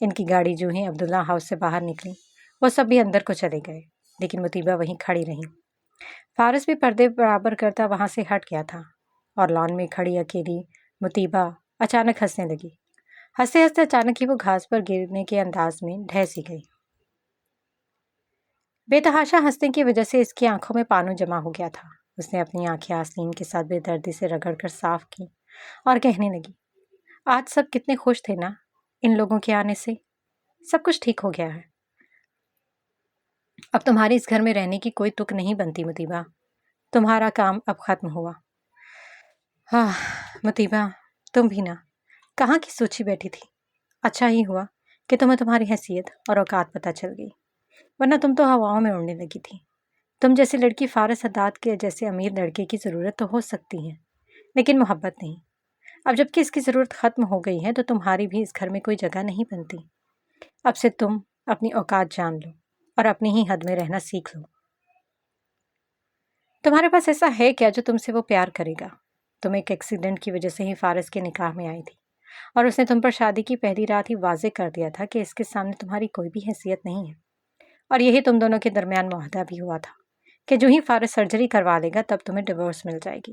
ان کی گاڑی جو ہی عبداللہ ہاؤس سے باہر نکلی وہ سب بھی اندر کو چلے گئے، لیکن مطیبہ وہیں کھڑی رہی۔ فارس بھی پردے برابر کرتا وہاں سے ہٹ گیا تھا، اور لان میں کھڑی اکیلی مطیبہ اچانک ہنسنے لگی۔ ہنستے ہنستے اچانک ہی وہ گھاس پر گرنے کے انداز میں ڈھہ سی گئی۔ بے تحاشا ہنسنے کی وجہ سے اس کی آنکھوں میں پانو جمع ہو گیا تھا۔ اس نے اپنی آنکھیں آسلین کے ساتھ بے دردی سے رگڑ کر صاف کی اور کہنے لگی، آج سب کتنے خوش تھے نا، ان لوگوں کے آنے سے سب کچھ ٹھیک ہو گیا ہے۔ اب تمہاری اس گھر میں رہنے کی کوئی تک نہیں بنتی مطیبہ، تمہارا کام اب ختم ہوا۔ ہاں مطیبہ، تم بھی نا کہاں کی سوچی بیٹھی تھی؟ اچھا ہی ہوا کہ تمہیں تمہاری حیثیت اور اوقات پتہ چل گئی، ورنہ تم تو ہواؤں میں اڑنے لگی تھی۔ تم جیسی لڑکی فارس حداد کے جیسے امیر لڑکے کی ضرورت تو ہو سکتی ہے، لیکن محبت نہیں۔ اب جب کہ اس کی ضرورت ختم ہو گئی ہے تو تمہاری بھی اس گھر میں کوئی جگہ نہیں بنتی۔ اب سے تم اپنی اوقات جان لو اور اپنی ہی حد میں رہنا سیکھ لو۔ تمہارے پاس ایسا ہے کیا جو تم سے وہ پیار کرے گا؟ تم ایک ایکسیڈنٹ کی وجہ سے ہی فارس کے نکاح میں آئی تھی، اور اس نے تم پر شادی کی پہلی رات ہی واضح کر دیا تھا کہ اس کے سامنے تمہاری کوئی بھی حیثیت نہیں ہے، اور یہی تم دونوں کے درمیان معاہدہ بھی ہوا تھا کہ جو ہی فارس سرجری کروا لے گا تب تمہیں ڈیورس مل جائے گی۔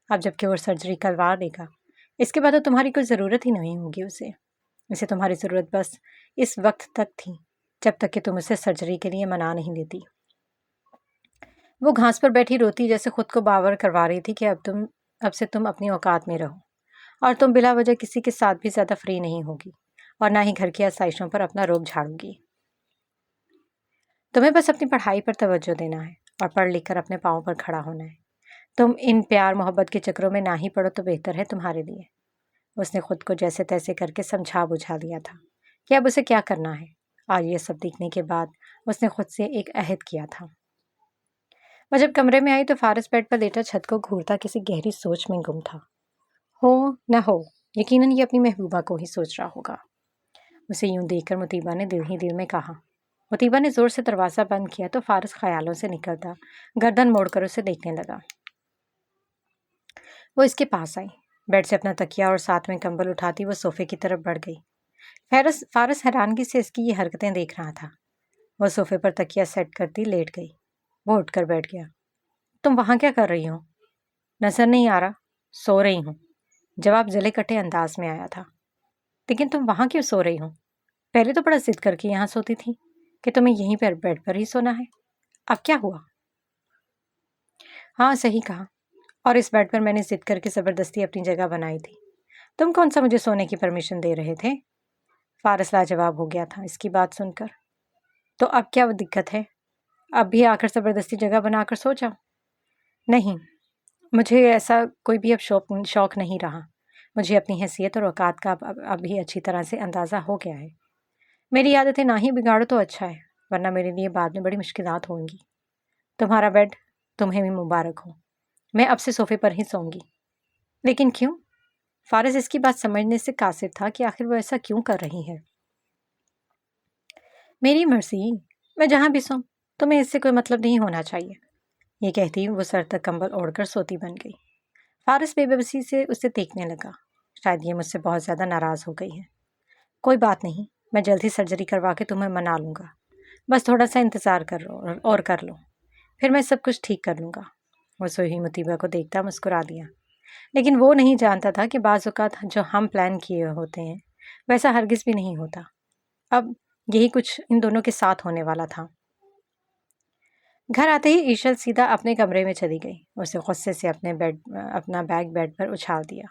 اب جب کہ وہ سرجری کروا لے گا اس کے بعد تو تمہاری کوئی ضرورت ہی نہیں ہوگی اسے تمہاری ضرورت بس اس وقت تک تھی جب تک کہ تم اسے سرجری کے لیے منا نہیں دیتی۔ وہ گھاس پر بیٹھی روتی جیسے خود کو باور کروا رہی تھی کہ اب سے تم اپنی اوقات میں رہو، اور تم بلا وجہ کسی کے ساتھ بھی زیادہ فری نہیں ہوگی، اور نہ ہی گھر کی آسائشوں پر اپنا روب جھاڑو گی۔ تمہیں بس اپنی پڑھائی پر توجہ دینا ہے اور پڑھ لکھ کر اپنے پاؤں پر کھڑا ہونا ہے۔ تم ان پیار محبت کے چکروں میں نہ ہی پڑو تو بہتر ہے تمہارے لیے۔ اس نے خود کو جیسے تیسے کر کے سمجھا بجھا دیا تھا کہ اب اسے کیا کرنا ہے۔ آج یہ سب دیکھنے کے بعد اس نے خود سے ایک عہد کیا تھا۔ وہ جب کمرے میں آئی تو فارس بیڈ پر لیٹا چھت کو گھورتا کسی گہری سوچ میں گم تھا۔ ہو نہ ہو، یقیناً یہ اپنی محبوبہ کو ہی سوچ رہا ہوگا۔ اسے یوں دیکھ کر مطیبہ نے دل ہی دل میں کہا۔ مطیبہ نے زور سے دروازہ بند کیا تو فارس خیالوں سے نکلتا گردن موڑ کر اسے دیکھنے لگا۔ وہ اس کے پاس آئی، بیڈ سے اپنا تکیا اور ساتھ میں کمبل اٹھاتی وہ صوفے کی طرف بڑھ گئی۔ فارس حیرانگی سے اس کی یہ حرکتیں دیکھ رہا تھا۔ وہ صوفے پر تکیا سیٹ کرتی لیٹ گئی۔ وہ اٹھ کر بیٹھ گیا۔ تم وہاں کیا کر رہی ہو؟ نظر نہیں آ رہا؟ سو رہی ہوں، جواب جلے کٹے انداز میں آیا تھا۔ لیکن تم وہاں کیوں سو رہی ہو؟ پہلے تو بڑا ضد کر کے یہاں سوتی تھی کہ تمہیں یہیں پر بیڈ پر ہی سونا ہے، اب کیا ہوا؟ ہاں صحیح کہا، اور اس بیڈ پر میں نے ضد کر کے زبردستی اپنی جگہ بنائی تھی۔ تم کون سا مجھے سونے کی پرمیشن دے رہے تھے؟ فارس لاجواب ہو گیا تھا اس کی بات سن کر۔ تو اب کیا دقت ہے؟ اب بھی آ کر زبردستی جگہ بنا کر سو جاؤ۔ نہیں، مجھے ایسا کوئی بھی اب شوق نہیں رہا۔ مجھے اپنی حیثیت اور اوقات کا اب بھی اچھی طرح سے اندازہ ہو گیا ہے۔ میری عادتیں نہ ہی بگاڑو تو اچھا ہے، ورنہ میرے لیے بعد میں بڑی مشکلات ہوں گی۔ تمہارا بیڈ تمہیں بھی مبارک ہو، میں اب سے صوفے پر ہی سوں گی۔ لیکن کیوں؟ فارس اس کی بات سمجھنے سے قاصر تھا کہ آخر وہ ایسا کیوں کر رہی ہے۔ میری مرضی، میں جہاں بھی سوں، تمہیں اس سے کوئی مطلب نہیں ہونا چاہیے۔ یہ کہتی وہ سر تک کمبل اوڑھ کر سوتی بن گئی۔ فارس بے بسی سے اسے دیکھنے لگا۔ شاید یہ مجھ سے بہت زیادہ ناراض ہو گئی ہے۔ کوئی بات نہیں، میں جلد ہی سرجری کروا کے تمہیں منا لوں گا، بس تھوڑا سا انتظار کر لو، پھر میں سب کچھ ٹھیک کر لوں گا۔ وہ سوئی ہوئی مطیبہ کو دیکھتا مسکرا دیا، لیکن وہ نہیں جانتا تھا کہ بعض اوقات جو ہم پلان کیے ہوتے ہیں ویسا ہرگز بھی نہیں ہوتا۔ اب یہی کچھ ان دونوں کے ساتھ ہونے والا تھا۔ گھر آتے ہی ایشل سیدھا اپنے کمرے میں چلی گئی۔ اسے غصے سے اپنا بیگ بیڈ پر اچھال دیا۔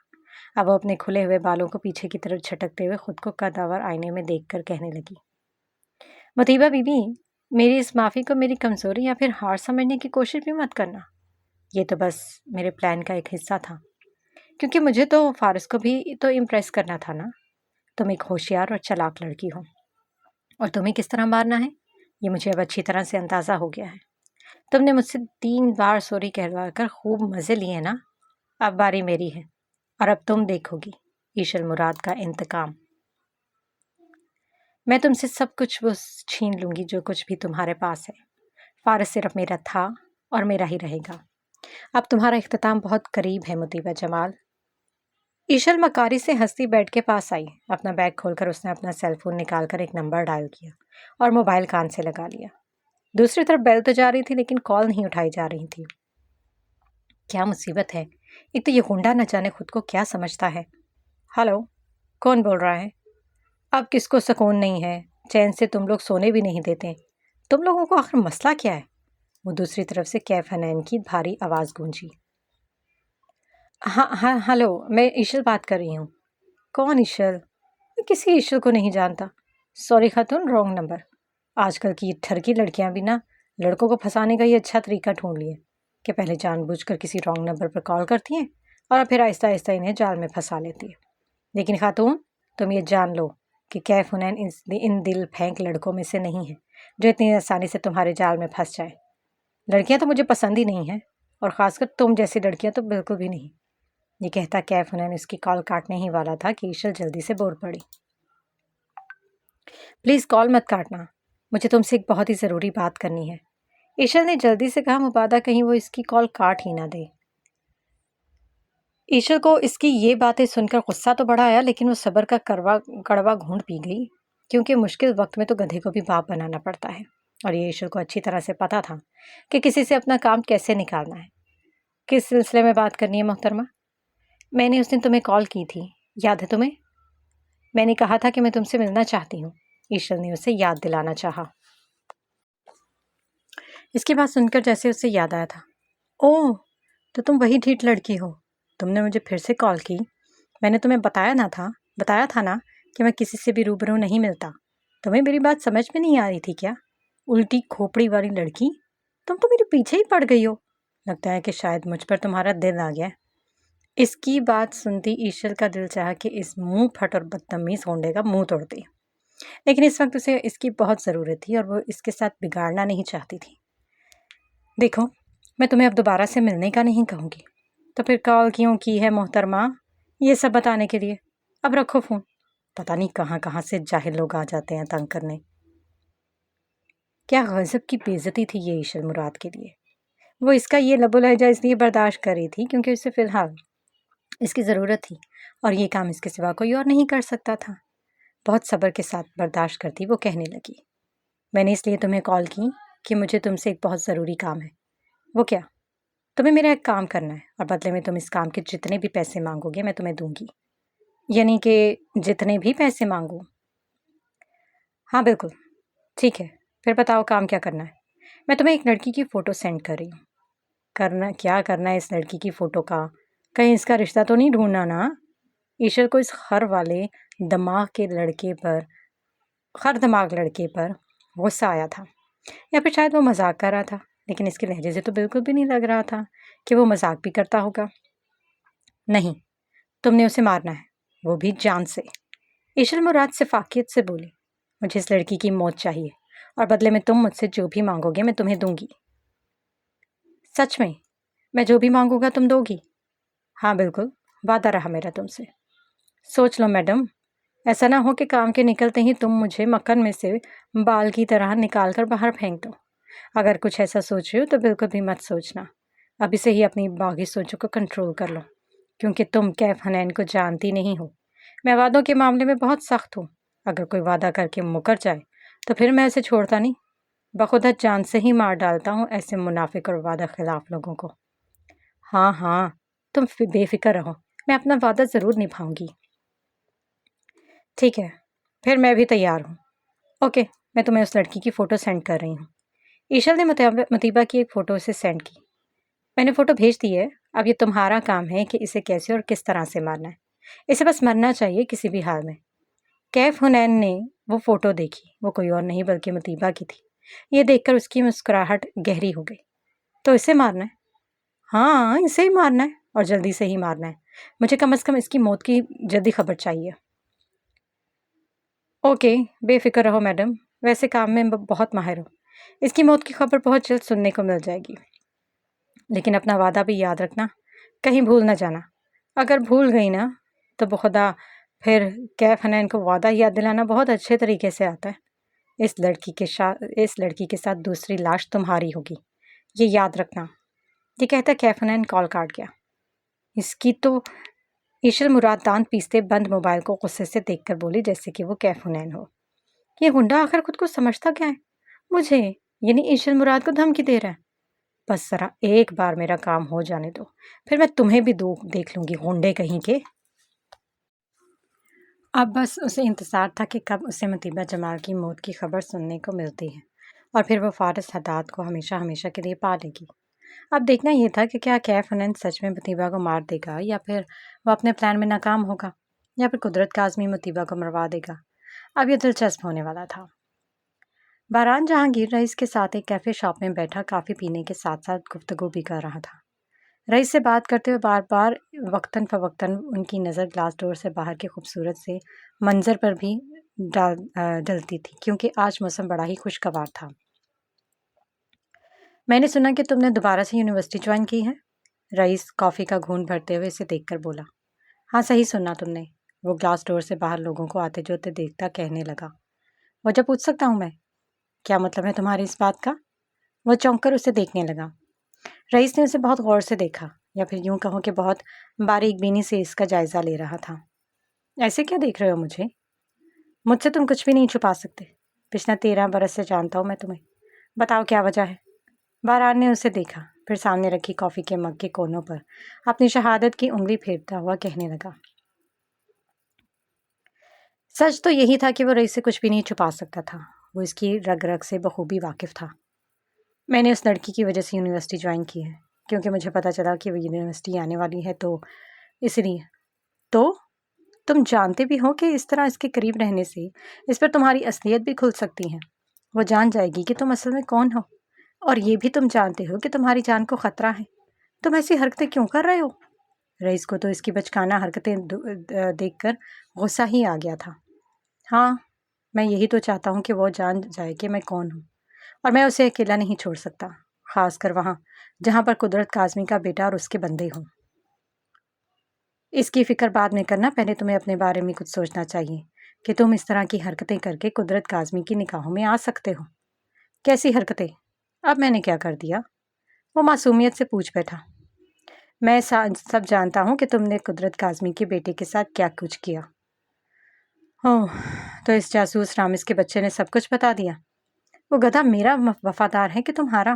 اب وہ اپنے کھلے ہوئے بالوں کو پیچھے کی طرف جھٹکتے ہوئے خود کو قداور آئینے میں دیکھ کر کہنے لگی، مطیبہ بی بی، میری اس معافی کو میری کمزوری یا پھر ہار سمجھنے کی کوشش بھی مت کرنا۔ یہ تو بس میرے پلان کا ایک حصہ تھا، کیونکہ مجھے تو فارس کو بھی تو امپریس کرنا تھا نا۔ تم ایک ہوشیار اور چلاک لڑکی ہو، اور تمہیں کس طرح مارنا ہے یہ مجھے اب اچھی طرح سے اندازہ ہو گیا ہے۔ تم نے مجھ سے 3 بار سوری کہلوا کر خوب مزے لیے نا، اب باری میری ہے، اور اب تم دیکھو گی ایشل مراد کا انتقام۔ میں تم سے سب کچھ وہ چھین لوں گی جو کچھ بھی تمہارے پاس ہے۔ فارس صرف میرا تھا اور میرا ہی رہے گا۔ اب تمہارا اختتام بہت قریب ہے مطیبہ جمال۔ ایشل مکاری سے ہنستی بیڈ کے پاس آئی۔ اپنا بیگ کھول کر اس نے اپنا سیل فون نکال کر ایک نمبر ڈائل کیا اور موبائل کان سے لگا لیا۔ دوسری طرف بیل تو جا رہی تھی لیکن کال نہیں اٹھائی جا رہی تھی۔ کیا مصیبت ہے؟ ایک تو یہ گنڈا نہ جانے خود کو کیا سمجھتا ہے۔ ہلو، کون بول رہا ہے؟ اب کس کو سکون نہیں ہے؟ چین سے تم لوگ سونے بھی نہیں دیتے۔ تم لوگوں کو آخر مسئلہ کیا ہے؟ وہ دوسری طرف سے کیف حنین کی بھاری آواز گونجی۔ ہاں ہاں ہلو، میں ایشل بات کر رہی ہوں۔ کون ایشل؟ میں کسی ایشل کو نہیں جانتا۔ سوری خاتون، رانگ نمبر۔ آج کل کی ٹھرکی لڑکیاں بھی نا لڑکوں کو پھنسانے کا یہ اچھا طریقہ ڈھونڈ لیے کہ پہلے جان بوجھ کر کسی رانگ نمبر پر کال کرتی ہیں اور پھر آہستہ آہستہ انہیں جال میں پھنسا لیتی ہے۔ لیکن خاتون، تم یہ جان لو کہ کیف حنین ان دل پھینک لڑکوں میں سے نہیں ہے جو اتنی آسانی سے تمہارے جال میں پھنس جائے۔ لڑکیاں تو مجھے پسند ہی نہیں ہیں، اور خاص کر تم جیسی لڑکیاں تو بالکل بھی نہیں۔ یہ کہتا کیف حنین اس کی کال کاٹنے ہی والا تھا کہ ایشل جلدی سے بول پڑی۔ پلیز کال مت کاٹنا، مجھے تم سے ایک بہت ہی ضروری بات کرنی ہے۔ ایشل نے جلدی سے کہا، مبادا کہیں وہ اس کی کال کاٹ ہی نہ دے۔ ایشل کو اس کی یہ باتیں سن کر غصہ تو بڑا آیا، لیکن وہ صبر کا کڑوا گھونٹ پی گئی، کیونکہ مشکل وقت میں تو گدھے کو بھی باپ بنانا پڑتا ہے، اور یہ ایشل کو اچھی طرح سے پتا تھا کہ کسی سے اپنا کام کیسے نکالنا ہے۔ کس سلسلے میں بات کرنی ہے محترمہ؟ میں نے اس دن تمہیں کال کی تھی، یاد ہے تمہیں؟ میں نے کہا تھا کہ میں تم سے ملنا چاہتی ہوں۔ ایشل نے اسے یاد دلانا چاہا۔ اس کی بات سن کر جیسے اسے یاد آیا تھا۔ اوہ، تو تم وہی ڈھیٹ لڑکی ہو۔ تم نے مجھے پھر سے کال کی۔ میں نے تمہیں بتایا تھا نا کہ میں کسی سے بھی روبرو نہیں ملتا۔ تمہیں میری بات سمجھ میں نہیں آ رہی تھی کیا؟ الٹی کھوپڑی والی لڑکی، تم تو میرے پیچھے ہی پڑ گئی ہو۔ لگتا ہے کہ شاید مجھ پر تمہارا دل آ گیا۔ اس کی بات سنتی ایشل کا دل چاہا کہ اس منہ پھٹ اور بدتمیز گونڈے کا منہ توڑ دی، لیکن اس وقت اسے اس کی بہت ضرورت تھی اور وہ اس کے ساتھ بگاڑنا نہیں چاہتی تھی۔ دیکھو، میں تمہیں اب دوبارہ سے ملنے کا نہیں کہوں گی۔ تو پھر کال کیوں کی ہے محترمہ؟ یہ سب بتانے کے لیے۔ اب رکھو فون۔ پتہ نہیں کہاں کہاں سے جاہل لوگ آ جاتے ہیں تنگ کرنے۔ کیا غضب کی بے عزتی تھی یہ ایشل مراد کے لیے۔ وہ اس کا یہ لب و لہجہ اس لیے برداشت کر رہی تھی کیونکہ اسے فی الحال اس کی ضرورت تھی، اور یہ کام اس کے سوا کوئی اور نہیں کر سکتا تھا۔ بہت صبر کے ساتھ برداشت کرتی وہ کہنے لگی، میں نے اس لیے تمہیں کال کی کہ مجھے تم سے ایک بہت ضروری کام ہے۔ وہ کیا؟ تمہیں میرا ایک کام کرنا ہے، اور بدلے میں تم اس کام کے جتنے بھی پیسے مانگو گے میں تمہیں دوں گی۔ یعنی کہ جتنے بھی پیسے مانگو؟ ہاں بالکل، ٹھیک ہے، پھر بتاؤ کام کیا کرنا ہے۔ میں تمہیں ایک لڑکی کی فوٹو سینڈ کر رہی ہوں۔ کیا کرنا ہے اس لڑکی کی فوٹو کا؟ کہیں اس کا رشتہ تو نہیں ڈھونڈنا نا؟ ایشل کو اس خر دماغ لڑکے پر غصہ آیا تھا، یا پھر شاید وہ مذاق کر رہا تھا، لیکن اس کے لہجے سے تو بالکل بھی نہیں لگ رہا تھا کہ وہ مذاق بھی کرتا ہوگا۔ نہیں، تم نے اسے مارنا ہے، وہ بھی جان سے۔ ایشل مراد شفافیت سے بولی، مجھے اس لڑکی کی موت چاہیے، اور بدلے میں تم مجھ سے جو بھی مانگو گے میں تمہیں دوں گی۔ سچ میں جو بھی مانگوں گا تم دو گی؟ ہاں بالکل، وعدہ رہا میرا تم سے۔ سوچ لو میڈم، ایسا نہ ہو کہ کام کے نکلتے ہی تم مجھے مکھن میں سے بال کی طرح نکال کر باہر پھینک دو۔ اگر کچھ ایسا سوچ رہے ہو تو بالکل بھی مت سوچنا، ابھی سے ہی اپنی باغی سوچوں کو کنٹرول کر لو، کیونکہ تم کیف حنین کو جانتی نہیں ہو۔ میں وعدوں کے معاملے میں بہت سخت ہوں، اگر کوئی وعدہ کر کے مکر جائے تو پھر میں اسے چھوڑتا نہیں، بخودہ جان سے ہی مار ڈالتا ہوں ایسے منافق اور وعدہ خلاف لوگوں کو۔ ہاں، تم بے فکر رہو، میں اپنا وعدہ ضرور نبھاؤں گی۔ ٹھیک ہے، پھر میں بھی تیار ہوں۔ اوکے، میں تمہیں اس لڑکی کی فوٹو سینڈ کر رہی ہوں۔ ایشل نے مطیبہ کی ایک فوٹو اسے سینڈ کی۔ میں نے فوٹو بھیج دی ہے، اب یہ تمہارا کام ہے کہ اسے کیسے اور کس طرح سے مارنا ہے۔ اسے بس مرنا چاہیے کسی بھی حال میں۔ کیف حنین نے وہ فوٹو دیکھی، وہ کوئی اور نہیں بلکہ مطیبہ کی تھی۔ یہ دیکھ کر اس کی مسکراہٹ گہری ہو گئی۔ تو اسے مارنا ہے؟ ہاں، اسے ہی مارنا ہے، اور جلدی سے ہی مارنا ہے۔ مجھے کم از کم اس کی موت کی جلدی خبر چاہیے۔ اوکے، بے فکر رہو میڈم، ویسے کام میں بہت ماہر ہوں، اس کی موت کی خبر بہت جلد سننے کو مل جائے گی۔ لیکن اپنا وعدہ بھی یاد رکھنا، کہیں بھول نہ جانا۔ اگر بھول گئی نا تو بخدا پھر کیف حنین کو وعدہ یاد دلانا بہت اچھے طریقے سے آتا ہے۔ اس لڑکی کے ساتھ دوسری لاش تمہاری ہوگی، یہ یاد رکھنا۔ یہ کہتا کیف حنین کال کاٹ گیا۔ اس کی تو ایشل مراد دانت پیستے بند موبائل کو غصے سے دیکھ کر بولی جیسے کہ وہ کیف حنین ہو۔ یہ گنڈا آخر خود کو سمجھتا کیا ہے؟ مجھے یعنی ایشل مراد کو دھمکی دے رہا ہے؟ بس ذرا ایک بار میرا کام ہو جانے دو، پھر میں تمہیں بھی دیکھ لوں گی گنڈے کہیں کے۔ اب بس اسے انتظار تھا کہ کب اسے مطیبہ جمال کی موت کی خبر سننے کو ملتی ہے اور پھر وہ فارس حداد کو ہمیشہ ہمیشہ کے لیے پا لے گی۔ اب دیکھنا یہ تھا کہ کیا کیف حنین سچ میں مطیبہ کو مار دے گا، یا پھر وہ اپنے پلان میں ناکام ہوگا، یا پھر قدرت کاظمی مطیبہ کو مروا دے گا۔ اب یہ دلچسپ ہونے والا تھا۔ باران جہانگیر رئیس کے ساتھ ایک کیفے شاپ میں بیٹھا کافی پینے کے ساتھ ساتھ گفتگو بھی کر رہا تھا۔ رئیس سے بات کرتے ہوئے بار بار وقتاً فوقتاً ان کی نظر گلاس ڈور سے باہر کے خوبصورت سے منظر پر بھی ڈلتی تھی، کیونکہ آج موسم بڑا ہی خوشگوار تھا۔ میں نے سنا کہ تم نے دوبارہ سے یونیورسٹی جوائن کی ہے؟ رئیس کافی کا گھونٹ بھرتے ہوئے اسے دیکھ کر بولا۔ ہاں صحیح سنا تم نے، وہ گلاس ڈور سے باہر لوگوں کو آتے جوتے دیکھتا کہنے لگا۔ وجہ پوچھ سکتا ہوں میں؟ کیا مطلب ہے تمہاری اس بات کا؟ وہ چونک کر اسے دیکھنے لگا۔ رئیس نے اسے بہت غور سے دیکھا، یا پھر یوں کہوں کہ بہت باریک بینی سے اس کا جائزہ لے رہا تھا۔ ایسے کیا دیکھ رہے ہو مجھے؟ مجھ سے تم کچھ بھی نہیں چھپا سکتے، پچھلا 13 برس سے جانتا ہوں میں تمہیں۔ بتاؤ کیا وجہ ہے؟ باران نے اسے دیکھا، پھر سامنے رکھی کافی کے مگ کے کونوں پر اپنی شہادت کی انگلی پھیرتا ہوا کہنے لگا۔ سچ تو یہی تھا کہ وہ رئیس سے کچھ بھی نہیں چھپا سکتا تھا، وہ اس کی رگ رگ سے بخوبی واقف تھا۔ میں نے اس لڑکی کی وجہ سے یونیورسٹی جوائن کی ہے، کیونکہ مجھے پتہ چلا کہ وہ یونیورسٹی آنے والی ہے، تو اس لیے۔ تو تم جانتے بھی ہو کہ اس طرح اس کے قریب رہنے سے اس پر تمہاری اصلیت بھی کھل سکتی ہے۔ وہ جان جائے گی کہ تم اصل میں کون ہو، اور یہ بھی تم جانتے ہو کہ تمہاری جان کو خطرہ ہے۔ تم ایسی حرکتیں کیوں کر رہے ہو؟ رئیس کو تو اس کی بچکانہ حرکتیں دیکھ کر غصہ ہی آ گیا تھا۔ ہاں، میں یہی تو چاہتا ہوں کہ وہ جان جائے کہ میں کون ہوں، اور میں اسے اکیلا نہیں چھوڑ سکتا، خاص کر وہاں جہاں پر قدرت کاظمی کا بیٹا اور اس کے بندے ہوں۔ اس کی فکر بعد میں کرنا، پہلے تمہیں اپنے بارے میں کچھ سوچنا چاہیے کہ تم اس طرح کی حرکتیں کر کے قدرت کاظمی کی نگاہوں میں آ سکتے ہو۔ کیسی حرکتیں؟ اب میں نے کیا کر دیا؟ وہ معصومیت سے پوچھ بیٹھا۔ میں سب جانتا ہوں کہ تم نے قدرت کاظمی کے بیٹے کے ساتھ کیا کچھ کیا۔ تو اس جاسوس رامز کے بچے نے سب کچھ بتا دیا؟ وہ گدھا میرا وفادار ہے کہ تمہارا؟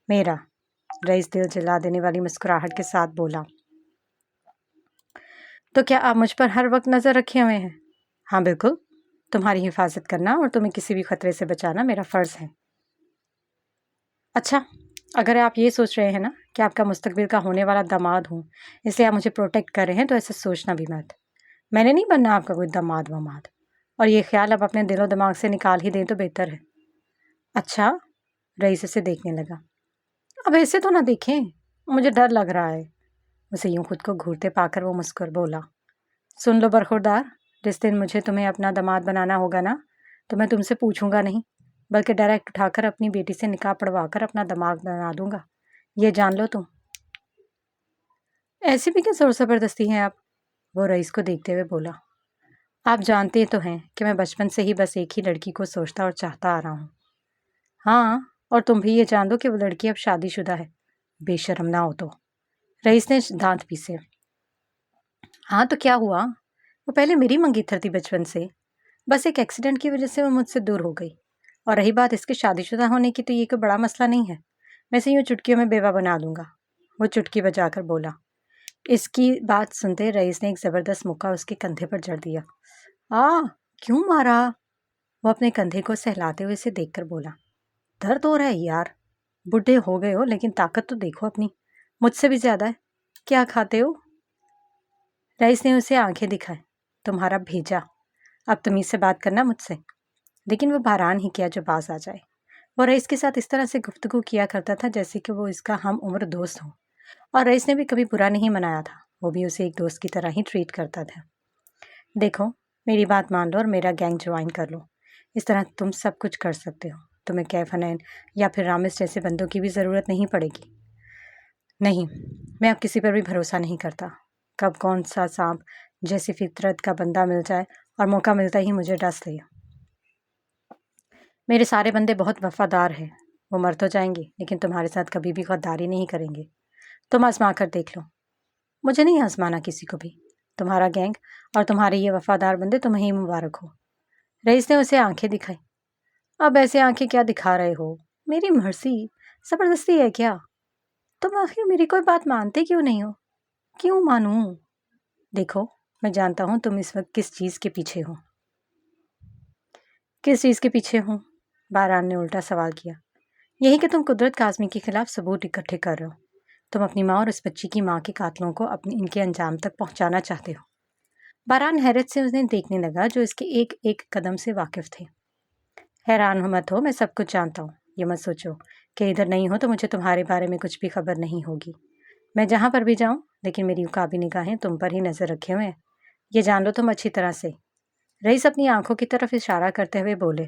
میرا، رئیس دل جلا دینے والی مسکراہٹ کے ساتھ بولا۔ تو کیا آپ مجھ پر ہر وقت نظر رکھے ہوئے ہیں؟ ہاں بالکل، تمہاری حفاظت کرنا اور تمہیں کسی بھی خطرے سے بچانا میرا فرض ہے۔ اچھا، اگر آپ یہ سوچ رہے ہیں نا کہ آپ کا مستقبل کا ہونے والا داماد ہوں، اس لیے آپ مجھے پروٹیکٹ کر رہے ہیں، تو ایسا سوچنا بھی مت۔ میں نے نہیں بننا آپ کا کوئی داماد وماد، اور یہ خیال آپ اپنے دل و دماغ سے نکال ہی دیں تو بہتر ہے۔ اچھا، رئیس اسے دیکھنے لگا۔ اب ایسے تو نہ دیکھیں، مجھے ڈر لگ رہا ہے۔ اسے یوں خود کو گھورتے پا کر وہ مسکر بولا۔ سن لو برخوردار، جس دن مجھے تمہیں اپنا داماد بنانا ہوگا نا، تو میں تم سے پوچھوں گا نہیں، بلکہ ڈائریکٹ اٹھا کر اپنی بیٹی سے نکاح پڑوا کر اپنا دماغ بنا دوں گا، یہ جان لو تم۔ ایسی بھی کیا زور زبردستی ہے آپ؟ وہ رئیس کو دیکھتے ہوئے بولا۔ آپ جانتے تو ہیں کہ میں بچپن سے ہی بس ایک ہی لڑکی کو سوچتا اور چاہتا آ رہا ہوں۔ ہاں، اور تم بھی یہ جان دو کہ وہ لڑکی اب شادی شدہ ہے، بے شرم نہ ہو تو۔ رئیس نے دانت پیسے۔ ہاں تو کیا ہوا؟ وہ پہلے میری منگیتر تھی بچپن سے، بس ایک ایکسیڈنٹ کی وجہ سے وہ مجھ سے دور ہو گئی، اور رہی بات اس کے شادی شدہ ہونے کی، تو یہ کوئی بڑا مسئلہ نہیں ہے، میں اسے یوں چٹکیوں میں بیوہ بنا دوں گا، وہ چٹکی بجا کر بولا۔ اس کی بات سنتے رئیس نے ایک زبردست مکہ اس کے کندھے پر جڑ دیا۔ کیوں مارا؟ وہ اپنے کندھے کو سہلاتے ہوئے اسے دیکھ کر بولا۔ درد ہو رہا ہے یار، بڈھے ہو گئے ہو لیکن طاقت تو دیکھو اپنی، مجھ سے بھی زیادہ ہے۔ کیا کھاتے ہو؟ رئیس نے اسے آنکھیں دکھائیں۔ تمہارا بھیجا، اب تمیز سے بات کرنا مجھ سے۔ لیکن وہ باران ہی کیا جو باز آ جائے۔ وہ رئیس کے ساتھ اس طرح سے گفتگو کیا کرتا تھا جیسے کہ وہ اس کا ہم عمر دوست ہو، اور رئیس نے بھی کبھی برا نہیں منایا تھا، وہ بھی اسے ایک دوست کی طرح ہی ٹریٹ کرتا تھا۔ دیکھو، میری بات مان لو اور میرا گینگ جوائن کر لو، اس طرح تم سب کچھ کر سکتے ہو، تمہیں کیف حنین یا پھر رامز جیسے بندوں کی بھی ضرورت نہیں پڑے گی۔ نہیں، میں اب کسی پر بھی بھروسہ نہیں کرتا، کب کون سا سانپ جیسی فطرت کا بندہ مل جائے اور موقع ملتا ہی مجھے ڈس لے۔ میرے سارے بندے بہت وفادار ہیں، وہ مر تو جائیں گے لیکن تمہارے ساتھ کبھی بھی غداری نہیں کریں گے، تم آزما کر دیکھ لو۔ مجھے نہیں آزمانا کسی کو بھی، تمہارا گینگ اور تمہارے یہ وفادار بندے تمہیں ہی مبارک ہو۔ رئیس نے اسے آنکھیں دکھائی۔ اب ایسے آنکھیں کیا دکھا رہے ہو؟ میری مرضی، زبردستی ہے کیا؟ تم آخر میری کوئی بات مانتے کیوں نہیں ہو؟ کیوں مانوں؟ دیکھو، میں جانتا ہوں تم اس وقت کس چیز کے پیچھے ہو۔ کس چیز کے پیچھے ہوں؟ باران نے الٹا سوال کیا۔ یہی کہ تم قدرت کاظمی کے خلاف ثبوت اکٹھے کر رہے ہو۔ تم اپنی ماں اور اس بچی کی ماں کے قاتلوں کو ان کے انجام تک پہنچانا چاہتے ہو۔ باران حیرت سے انہیں دیکھنے لگا جو اس کے ایک ایک قدم سے واقف تھے۔ حیران مت ہو، میں سب کچھ جانتا ہوں۔ یہ مت سوچو کہ ادھر نہیں ہو تو مجھے تمہارے بارے میں کچھ بھی خبر نہیں ہوگی۔ میں جہاں پر بھی جاؤں، لیکن میری عقابی نگاہیں تم پر ہی نظر رکھے ہوئے ہیں، یہ جان لو تم اچھی طرح سے۔ رئیس اپنی آنکھوں کی طرف اشارہ کرتے ہوئے بولے۔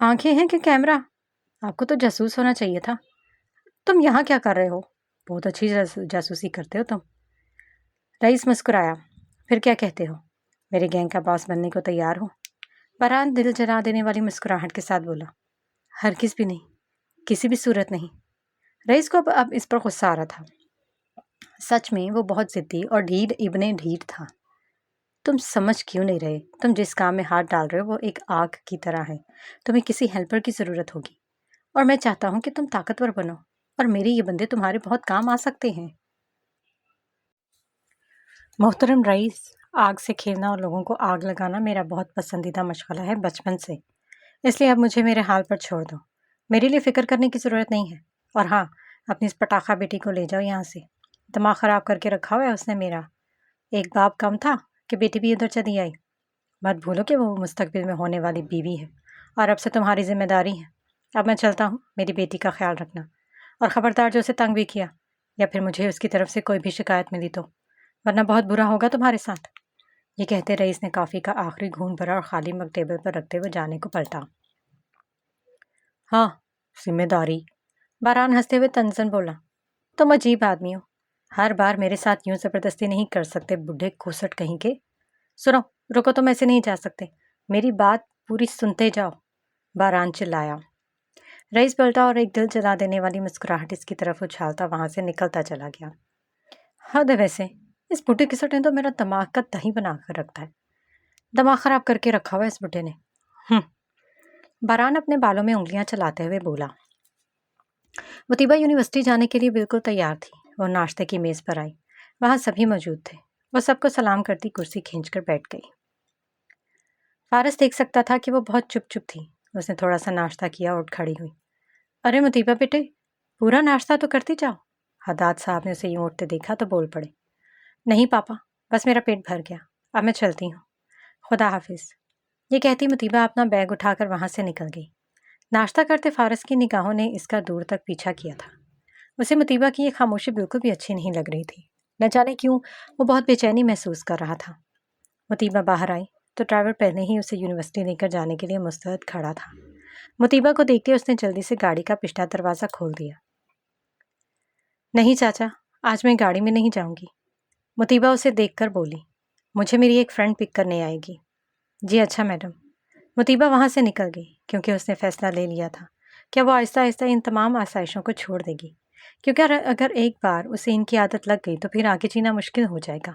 آنکھیں ہیں کہ کیمرہ؟ آپ کو تو جاسوس ہونا چاہیے تھا۔ تم یہاں کیا کر رہے ہو؟ بہت اچھی جاسوسی کرتے ہو تم۔ رئیس مسکرایا۔ پھر کیا کہتے ہو؟ میرے گینگ کا باس بننے کو تیار ہو؟ باران دل جلا دینے والی مسکراہٹ کے ساتھ بولا۔ ہرگز بھی نہیں، کسی بھی صورت نہیں۔ رئیس کو اب اس پر غصہ آ رہا تھا۔ سچ میں وہ بہت ضدی اور ڈھیڑ ابن ڈھیڑ تھا۔ تم سمجھ کیوں نہیں رہے؟ تم جس کام میں ہاتھ ڈال رہے ہو وہ ایک آگ کی طرح ہے۔ تمہیں کسی ہیلپر کی ضرورت ہوگی، اور میں چاہتا ہوں کہ تم طاقتور بنو، اور میرے یہ بندے تمہارے بہت کام آ سکتے ہیں۔ محترم رئیس، آگ سے کھیلنا اور لوگوں کو آگ لگانا میرا بہت پسندیدہ مشغلہ ہے بچپن سے، اس لیے اب مجھے میرے حال پر چھوڑ دو۔ میرے لیے فکر کرنے کی ضرورت نہیں ہے۔ اور ہاں، اپنی اس پٹاخہ بیٹی کو لے جاؤ یہاں سے۔ دماغ خراب کر کے رکھا ہوا ہے اس نے میرا۔ ایک باپ کم تھا کہ بیٹی بھی ادھر چلی آئی۔ مت بھولو کہ وہ مستقبل میں ہونے والی بیوی ہے، اور اب سے تمہاری ذمہ داری ہے۔ اب میں چلتا ہوں، میری بیٹی کا خیال رکھنا، اور خبردار جو اسے تنگ بھی کیا یا پھر مجھے اس کی طرف سے کوئی بھی شکایت ملی تو، ورنہ بہت برا ہوگا تمہارے ساتھ۔ یہ کہتے رئیس نے کافی کا آخری گھونٹ بھرا اور خالی مگ ٹیبل پر رکھتے ہوئے جانے کو پلٹا۔ ہاں، ذمہ داری، باران ہنستے ہوئے تنزن بولا۔ تم عجیب آدمی ہو، ہر بار میرے ساتھ یوں زبردستی نہیں کر سکتے بڈھے کھوسٹ کہیں کے۔ سنو، رکو، تم ایسے نہیں جا سکتے، میری بات پوری سنتے جاؤ، باران چلایا۔ رئیس پلٹا اور ایک دل جلا دینے والی مسکراہٹ اس کی طرف اچھالتا وہاں سے نکلتا چلا گیا۔ حد ہے ویسے، اس بڈھے کسٹ نے تو میرا دماغ کا دہی بنا کر رکھتا ہے۔ دماغ خراب کر کے رکھا ہوا ہے اس بڈھے نے۔ باران اپنے بالوں میں انگلیاں چلاتے ہوئے بولا۔ مطیبہ یونیورسٹی جانے کے لیے بالکل تیار تھی۔ وہ ناشتے کی میز پر آئی، وہاں سبھی موجود تھے۔ وہ سب کو سلام کرتی کرسی کھینچ کر بیٹھ گئی۔ فارس دیکھ سکتا تھا کہ وہ بہت چپ چپ تھی۔ اس نے تھوڑا سا ناشتہ کیا اور اٹھ کھڑی ہوئی۔ ارے مطیبہ بیٹے، پورا ناشتہ تو کرتی جاؤ۔ حداد صاحب نے اسے یوں اٹھتے دیکھا تو بول پڑے۔ نہیں پاپا، بس میرا پیٹ بھر گیا، اب میں چلتی ہوں، خدا حافظ۔ یہ کہتی مطیبہ اپنا بیگ اٹھا کر وہاں سے نکل گئی۔ ناشتہ کرتے فارس کی نگاہوں نے اس کا دور تک پیچھا کیا تھا۔ اسے مطیبہ کی یہ خاموشی بالکل بھی اچھی نہیں لگ رہی تھی۔ نہ جانے کیوں وہ بہت بے چینی محسوس کر رہا تھا۔ مطیبہ باہر آئی تو ڈرائیور پہلے ہی اسے یونیورسٹی لے کر جانے کے لیے مستعد کھڑا تھا۔ مطیبہ کو دیکھتے اس نے جلدی سے گاڑی کا پچھلا دروازہ کھول دیا۔ نہیں چاچا، آج میں گاڑی میں نہیں جاؤں گی، مطیبہ اسے دیکھ کر بولی۔ مجھے میری ایک فرینڈ پک کرنے آئے گی۔ جی اچھا میڈم۔ مطیبہ وہاں سے نکل گئی کیونکہ اس نے فیصلہ لے لیا تھا کہ وہ آہستہ آہستہ ان تمام آسائشوں کو چھوڑ دے گی، کیونکہ اگر ایک بار اسے ان کی عادت لگ گئی تو پھر آگے جینا مشکل ہو جائے گا،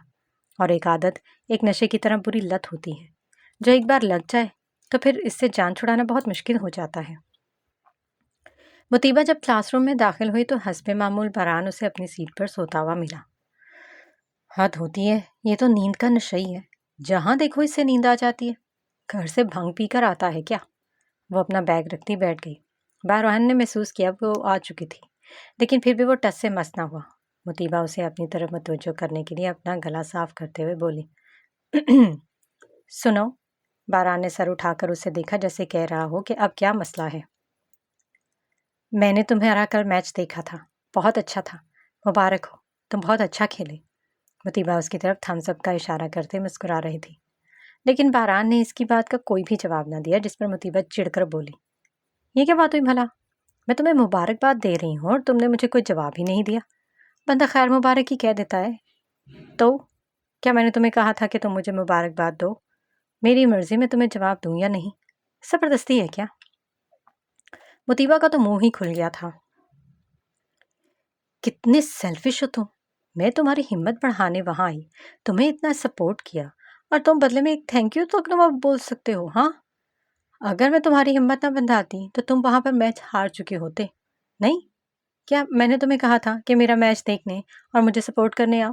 اور ایک عادت ایک نشے کی طرح بری لت ہوتی ہے، جو ایک بار لگ جائے تو پھر اس سے جان چھڑانا بہت مشکل ہو جاتا ہے۔ مطیبہ جب کلاس روم میں داخل ہوئی تو حسب معمول باران اسے اپنی سیٹ پر سوتا ہوا ملا۔ حد ہوتی ہے، یہ تو نیند کا نشئی ہے، جہاں دیکھو اس سے نیند آ جاتی ہے، گھر سے بھنگ پی کر آتا ہے کیا؟ وہ اپنا بیگ رکھتی بیٹھ گئی۔ باران نے محسوس کیا کہ وہ آ چکی تھی، لیکن پھر بھی وہ ٹس سے مس نہ ہوا۔ مطیبہ اسے اپنی طرف متوجہ کرنے کے لیے اپنا گلا صاف کرتے ہوئے بولی۔ سنو، باران نے سر اٹھا کر اسے دیکھا جیسے کہہ رہا ہو کہ اب کیا مسئلہ ہے۔ میں نے تمہارا کل میچ دیکھا تھا، بہت اچھا تھا، مبارک ہو، تم بہت اچھا کھیلے۔ مطیبہ اس کی طرف تھمس اپ کا اشارہ کرتے مسکرا رہی تھی، لیکن باران نے اس کی بات کا کوئی بھی جواب نہ دیا، جس پر مطیبہ چڑ کر بولی۔ یہ کیا بات ہوئی بھلا؟ میں تمہیں مبارکباد دے رہی ہوں اور تم نے مجھے کوئی جواب ہی نہیں دیا۔ بندہ خیر مبارک ہی کہہ دیتا ہے۔ تو کیا میں نے تمہیں کہا تھا کہ تم مجھے مبارکباد دو؟ میری مرضی میں تمہیں جواب دوں یا نہیں، زبردستی ہے کیا؟ مطیبہ کا تو منہ ہی کھل گیا تھا۔ کتنے سیلفش ہو تم، میں تمہاری ہمت بڑھانے وہاں آئی، تمہیں اتنا سپورٹ کیا، اور تم بدلے میں ایک تھینک یو تو بول سکتے ہو؟ ہاں، اگر میں تمہاری ہمت نہ بندھاتی تو تم وہاں پر میچ ہار چکے ہوتے، نہیں؟ کیا میں نے تمہیں کہا تھا کہ میرا میچ دیکھنے اور مجھے سپورٹ کرنے آؤ؟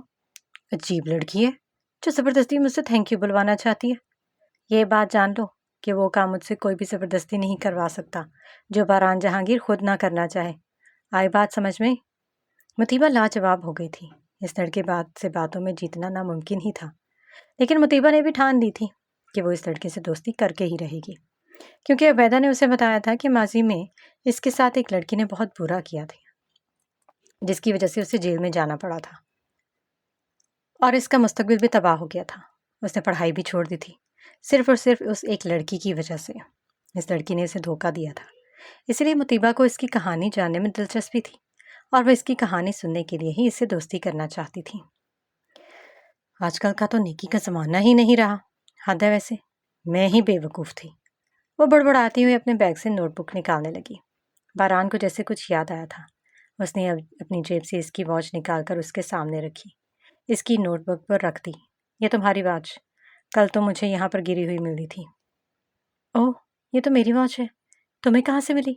عجیب لڑکی ہے جو زبردستی مجھ سے تھینک یو بلوانا چاہتی ہے۔ یہ بات جان لو کہ وہ کام مجھ سے کوئی بھی زبردستی نہیں کروا سکتا جو باران جہانگیر خود نہ کرنا چاہے۔ آئی بات سمجھ میں؟ مطیبہ لاجواب ہو گئی تھی۔ اس لڑکے سے باتوں میں جیتنا ناممکن ہی تھا، لیکن مطیبہ نے بھی ٹھان لی تھی کہ وہ اس لڑکے سے دوستی کر کے ہی رہے گی، کیونکہ عبیدہ نے اسے بتایا تھا کہ ماضی میں اس کے ساتھ ایک لڑکی نے بہت برا کیا تھا، جس کی وجہ سے اسے جیل میں جانا پڑا تھا، اور اس کا مستقبل بھی تباہ ہو گیا تھا۔ اس نے پڑھائی بھی چھوڑ دی تھی، صرف اور صرف اس ایک لڑکی کی وجہ سے۔ اس لڑکی نے اسے دھوکہ دیا تھا، اس لیے مطیبہ کو اس کی کہانی جاننے میں دلچسپی تھی، اور وہ اس کی کہانی سننے کے لیے ہی اس سے دوستی کرنا چاہتی تھی۔ آج کل کا تو نیکی کا زمانہ ہی نہیں رہا، حد ہے ویسے، میں ہی بے وقوف تھی۔ وہ بڑبڑاتی ہوئی اپنے بیگ سے نوٹ بک نکالنے لگی۔ باران کو جیسے کچھ یاد آیا تھا، اس نے اپنی جیب سے اس کی واچ نکال کر اس کے سامنے رکھی، اس کی نوٹ بک پر رکھ دی۔ یہ تمہاری واچ، کل تو مجھے یہاں پر گری ہوئی ملی تھی۔ اوہ، یہ تو میری واچ ہے، تمہیں کہاں سے ملی؟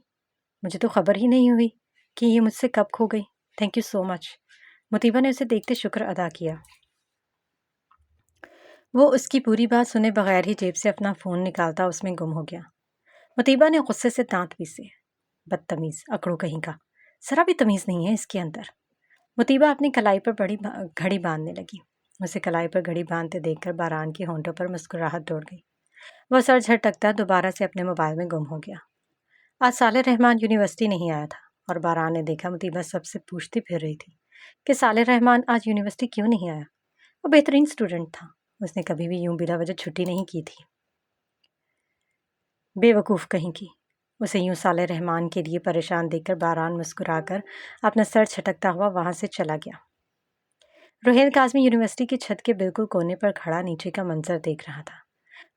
مجھے تو خبر ہی نہیں ہوئی کہ یہ مجھ سے کب کھو گئی۔ تھینک یو سو مچ۔ مطیبہ نے اسے دیکھتے شکر ادا کیا۔ وہ اس کی پوری بات سنے بغیر ہی جیب سے اپنا فون نکالتا اس میں گم ہو گیا۔ مطیبہ نے غصے سے دانت پیسے۔ بدتمیز، اکڑو کہیں کا، ذرا بھی تمیز نہیں ہے اس کے اندر۔ مطیبہ اپنی کلائی پر بڑی گھڑی باندھنے لگی۔ اسے کلائی پر گھڑی باندھتے دیکھ کر باران کی ہونٹوں پر مسکراہٹ دوڑ گئی۔ وہ سر جھٹکتا دوبارہ سے اپنے موبائل میں گم ہو گیا۔ آج صالح رحمان یونیورسٹی نہیں آیا تھا، اور باران نے دیکھا مطیبہ سب سے پوچھتی پھر رہی تھی کہ صالح رحمان آج یونیورسٹی کیوں نہیں آیا۔ وہ بہترین اسٹوڈنٹ تھا، اس نے کبھی بھی یوں بلا وجہ چھٹی نہیں کی تھی۔ بے وقوف کہیں کی، اسے یوں صالح رحمان کے لیے پریشان دیکھ کر باران مسکرا کر اپنا سر چھٹکتا ہوا وہاں سے چلا گیا۔ روہیل کاظمی یونیورسٹی کی چھت کے بالکل کونے پر کھڑا نیچے کا منظر دیکھ رہا تھا۔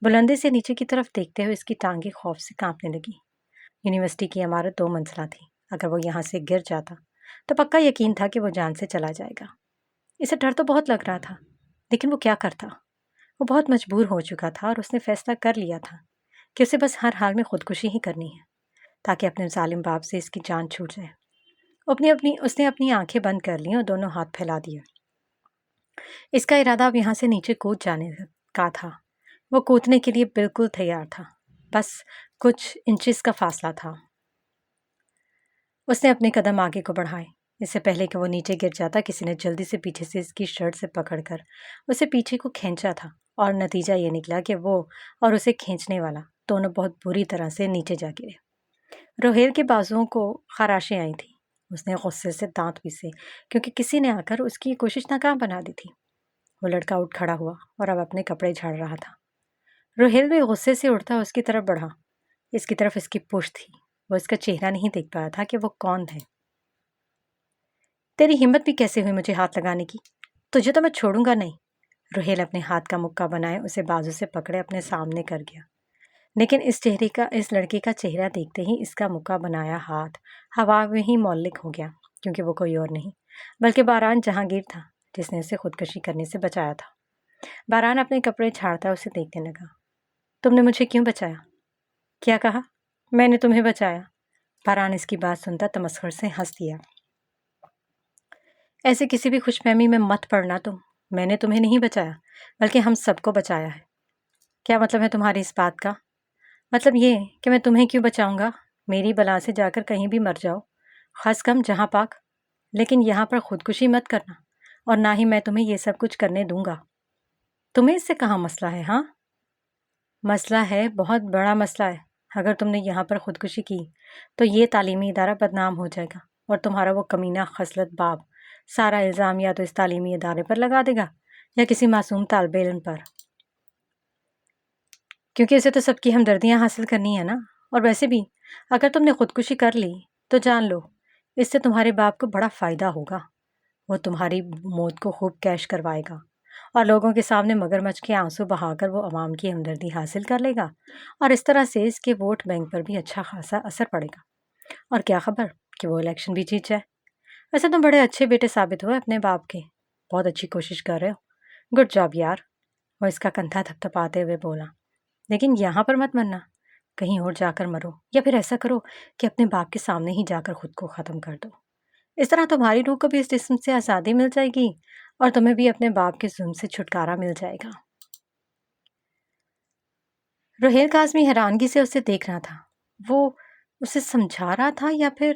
بلندی سے نیچے کی طرف دیکھتے ہوئے اس کی ٹانگیں خوف سے کانپنے لگی۔ یونیورسٹی کی عمارت 2 منزلہ تھی، اگر وہ یہاں سے گر جاتا تو پکا یقین تھا کہ وہ جان سے چلا جائے گا۔ اسے ڈر تو بہت لگ رہا تھا، لیکن وہ کیا کرتا؟ وہ بہت مجبور ہو چکا تھا، اور اس نے فیصلہ کر لیا تھا کہ اسے بس ہر حال میں خودکشی ہی کرنی ہے، تاکہ اپنے ظالم باپ سے اس کی جان چھوٹ جائے۔ اس نے اپنی آنکھیں بند کر لیں اور دونوں ہاتھ پھیلا دیے۔ اس کا ارادہ اب یہاں سے نیچے کود جانے کا تھا۔ وہ کودنے کے لیے بالکل تیار تھا، بس کچھ انچز کا فاصلہ تھا۔ اس نے اپنے قدم آگے کو بڑھائے۔ اس سے پہلے کہ وہ نیچے گر جاتا، کسی نے جلدی سے پیچھے سے اس کی شرٹ سے پکڑ کر اسے پیچھے کو کھینچا تھا، اور نتیجہ یہ نکلا کہ وہ اور اسے کھینچنے والا دونوں بہت بری طرح سے نیچے جا گرے۔ روہیل کے بازوؤں کو خراشیں آئی تھیں۔ اس نے غصے سے دانت پیسے، کیونکہ کسی نے آ کر اس کی کوشش ناکام بنا دی تھی۔ وہ لڑکا اٹھ کھڑا ہوا اور اب اپنے کپڑے جھاڑ رہا تھا۔ روہیل بھی غصے سے اٹھتا اس کی طرف بڑھا۔ اس کی طرف اس کی پشت تھی، وہ اس کا چہرہ نہیں دیکھ پایا تھا کہ وہ کون ہے۔ تیری ہمت بھی کیسے ہوئی مجھے ہاتھ لگانے کی؟ تجھے تو میں چھوڑوں گا نہیں۔ روہیل اپنے ہاتھ کا مکہ بنائے اسے بازو سے پکڑے اپنے سامنے کر گیا، لیکن اس لڑکی کا چہرہ دیکھتے ہی اس کا مکہ بنایا ہاتھ ہوا میں ہی معلق ہو گیا، کیونکہ وہ کوئی اور نہیں بلکہ باران جہانگیر تھا، جس نے اسے خودکشی کرنے سے بچایا تھا۔ باران اپنے کپڑے چھاڑتا اسے دیکھنے لگا۔ تم نے مجھے کیوں بچایا؟ کیا کہا؟ میں نے تمہیں بچایا؟ باران اس کی بات سنتا تمسخر سے ہنس دیا۔ ایسے کسی بھی خوش فہمی میں مت پڑنا تم، میں نے تمہیں نہیں بچایا بلکہ ہم سب کو بچایا ہے۔ کیا مطلب ہے تمہاری اس بات کا؟ مطلب یہ کہ میں تمہیں کیوں بچاؤں گا؟ میری بلا سے جا کر کہیں بھی مر جاؤ، خاص کم جہاں پاک، لیکن یہاں پر خودکشی مت کرنا، اور نہ ہی میں تمہیں یہ سب کچھ کرنے دوں گا۔ تمہیں اس سے کہاں مسئلہ ہے؟ ہاں مسئلہ ہے، بہت بڑا مسئلہ ہے۔ اگر تم نے یہاں پر خودکشی کی تو یہ تعلیمی ادارہ بدنام ہو جائے گا، اور تمہارا وہ کمینہ خصلت باپ سارا الزام یا تو اس تعلیمی ادارے پر لگا دے گا یا کسی معصوم طالب علم پر، کیونکہ اسے تو سب کی ہمدردیاں حاصل کرنی ہے نا۔ اور ویسے بھی اگر تم نے خودکشی کر لی تو جان لو اس سے تمہارے باپ کو بڑا فائدہ ہوگا۔ وہ تمہاری موت کو خوب کیش کروائے گا، اور لوگوں کے سامنے مگرمچھ کے آنسو بہا کر وہ عوام کی ہمدردی حاصل کر لے گا، اور اس طرح سے اس کے ووٹ بینک پر بھی اچھا خاصا اثر پڑے گا، اور کیا خبر کہ وہ الیکشن بھی جیت جائے۔ ویسے تم بڑے اچھے بیٹے ثابت ہوئے اپنے باپ کے، بہت اچھی کوشش کر رہے ہو، گڈ جاب یار۔ وہ اس کا کندھا تھپتھپاتے ہوئے بولا، لیکن یہاں پر مت مرنا، کہیں اور جا کر مرو، یا پھر ایسا کرو کہ اپنے باپ کے سامنے ہی جا کر خود کو ختم کر دو۔ اس طرح تمہاری روح کو بھی اس جسم سے آزادی مل جائے گی اور تمہیں بھی اپنے باپ کے ظلم سے چھٹکارا مل جائے گا۔ روہیل کاظمی حیرانگی سے اسے دیکھ رہا تھا۔ وہ اسے سمجھا رہا تھا یا پھر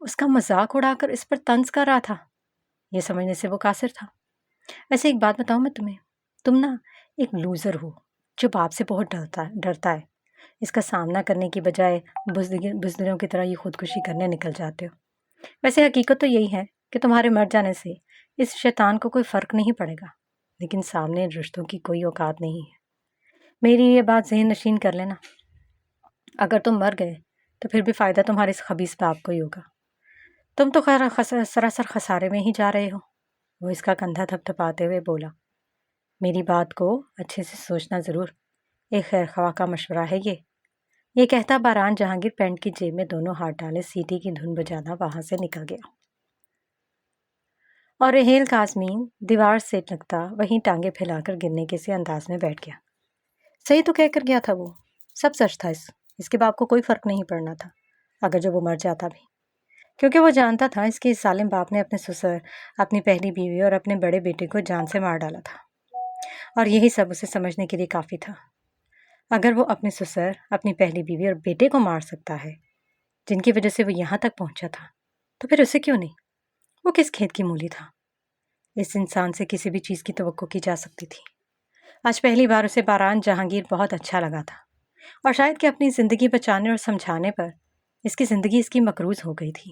اس کا مذاق اڑا کر اس پر طنز کر رہا تھا؟ یہ سمجھنے سے وہ قاصر تھا۔ ویسے ایک بات بتاؤں میں تمہیں، تم نا ایک لوزر ہو جو باپ سے بہت ڈرتا ہے۔ اس کا سامنا کرنے کی بجائے بزدلوں کی طرح یہ خودکشی کرنے نکل جاتے ہو۔ ویسے حقیقت تو یہی ہے کہ تمہارے مر جانے سے اس شیطان کو کوئی فرق نہیں پڑے گا، لیکن سامنے رشتوں کی کوئی اوقات نہیں ہے۔ میری یہ بات ذہن نشین کر لینا، اگر تم مر گئے تو پھر بھی فائدہ تمہارے اس خبیث باپ کو ہی ہوگا۔ تم تو سراسر خسارے میں ہی جا رہے ہو۔ وہ اس کا کندھا تھپتھپاتے ہوئے بولا، میری بات کو اچھے سے سوچنا ضرور، ایک خیر خواہ کا مشورہ ہے یہ کہتا باران جہانگیر پینٹ کی جیب میں دونوں ہاتھ ڈالے سیٹی کی دھن بجانا وہاں سے نکل گیا، اور روہیل کاظمی دیوار سے لگتا وہیں ٹانگیں پھیلا کر گرنے کے سے انداز میں بیٹھ گیا۔ صحیح تو کہہ کر گیا تھا وہ، سب سچ تھا۔ اس کے باپ کو کوئی فرق نہیں پڑنا تھا اگر جو وہ مر جاتا بھی، کیونکہ وہ جانتا تھا اس کے ظالم باپ نے اپنے سسر، اپنی پہلی بیوی اور اپنے بڑے بیٹے کو جان سے مار ڈالا تھا، اور یہی سب اسے سمجھنے کے لیے کافی تھا۔ اگر وہ اپنے سسر، اپنی پہلی بیوی اور بیٹے کو مار سکتا ہے جن کی وجہ سے وہ یہاں تک پہنچا تھا، تو پھر اسے کیوں نہیں؟ وہ کس کھیت کی مولی تھا؟ اس انسان سے کسی بھی چیز کی توقع کی جا سکتی تھی۔ آج پہلی بار اسے باران جہانگیر بہت اچھا لگا تھا، اور شاید کہ اپنی زندگی بچانے اور سمجھانے پر اس کی زندگی اس کی مقروض ہو گئی تھی۔